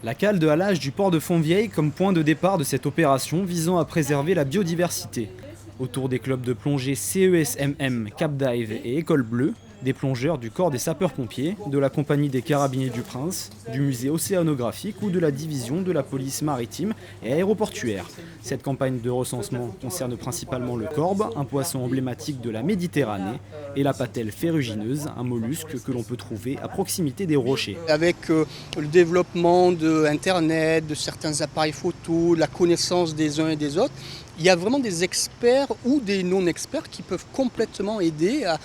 La cale de halage du port de Fontvieille comme point de départ de cette opération visant à préserver la biodiversité. Autour des clubs de plongée CESMM, Cap Dive et École Bleue, des plongeurs du corps des sapeurs-pompiers, de la compagnie des carabiniers du Prince, du musée océanographique ou de la division de la police maritime et aéroportuaire. Cette campagne de recensement concerne principalement le corbe, un poisson emblématique de la Méditerranée, et la patelle ferrugineuse, un mollusque que l'on peut trouver à proximité des rochers. Avec le développement de Internet, de certains appareils photo, la connaissance des uns et des autres, il y a vraiment des experts ou des non-experts qui peuvent complètement aider à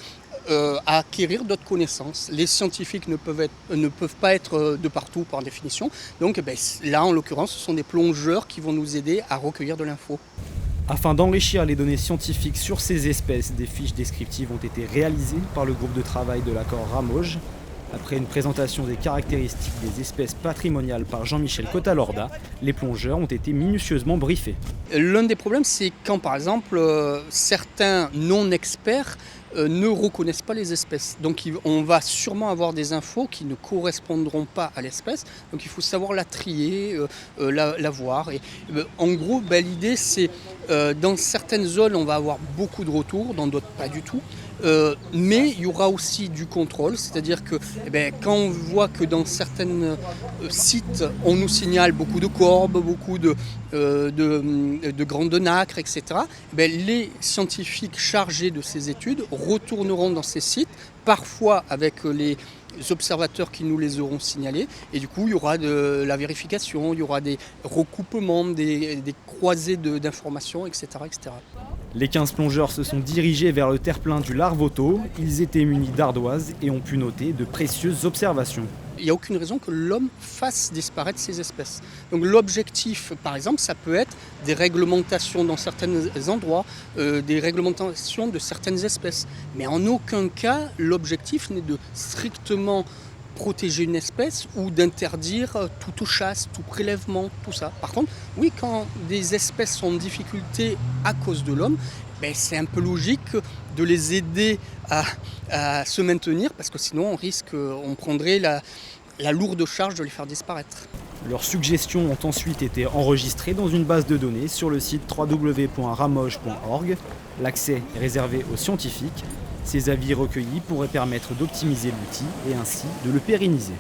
acquérir d'autres connaissances. Les scientifiques ne peuvent pas être de partout par définition. Donc là, en l'occurrence, ce sont des plongeurs qui vont nous aider à recueillir de l'info. Afin d'enrichir les données scientifiques sur ces espèces, des fiches descriptives ont été réalisées par le groupe de travail de l'accord Ramoge. Après une présentation des caractéristiques des espèces patrimoniales par Jean-Michel Cotalorda, les plongeurs ont été minutieusement briefés. L'un des problèmes, c'est quand, par exemple, certains non-experts ne reconnaissent pas les espèces. Donc on va sûrement avoir des infos qui ne correspondront pas à l'espèce. Donc il faut savoir la trier, la voir. Et, en gros, l'idée, c'est dans certaines zones, on va avoir beaucoup de retours, dans d'autres pas du tout. Mais il y aura aussi du contrôle, c'est-à-dire que quand on voit que dans certains sites, on nous signale beaucoup de corbes, beaucoup de grandes nacres, etc., les scientifiques chargés de ces études retourneront dans ces sites, parfois avec les observateurs qui nous les auront signalés, et du coup il y aura de la vérification, il y aura des recoupements, des croisées d'informations, etc., etc. Les 15 plongeurs se sont dirigés vers le terre-plein du Larvoto. Ils étaient munis d'ardoises et ont pu noter de précieuses observations. Il n'y a aucune raison que l'homme fasse disparaître ces espèces. Donc l'objectif, par exemple, ça peut être des réglementations dans certains endroits, des réglementations de certaines espèces. Mais en aucun cas, l'objectif n'est de strictement protéger une espèce ou d'interdire toute chasse, tout prélèvement, tout ça. Par contre, oui, quand des espèces sont en difficulté à cause de l'homme, c'est un peu logique de les aider à se maintenir, parce que sinon on prendrait la lourde charge de les faire disparaître. Leurs suggestions ont ensuite été enregistrées dans une base de données sur le site www.ramoge.org. L'accès est réservé aux scientifiques. Ces avis recueillis pourraient permettre d'optimiser l'outil et ainsi de le pérenniser.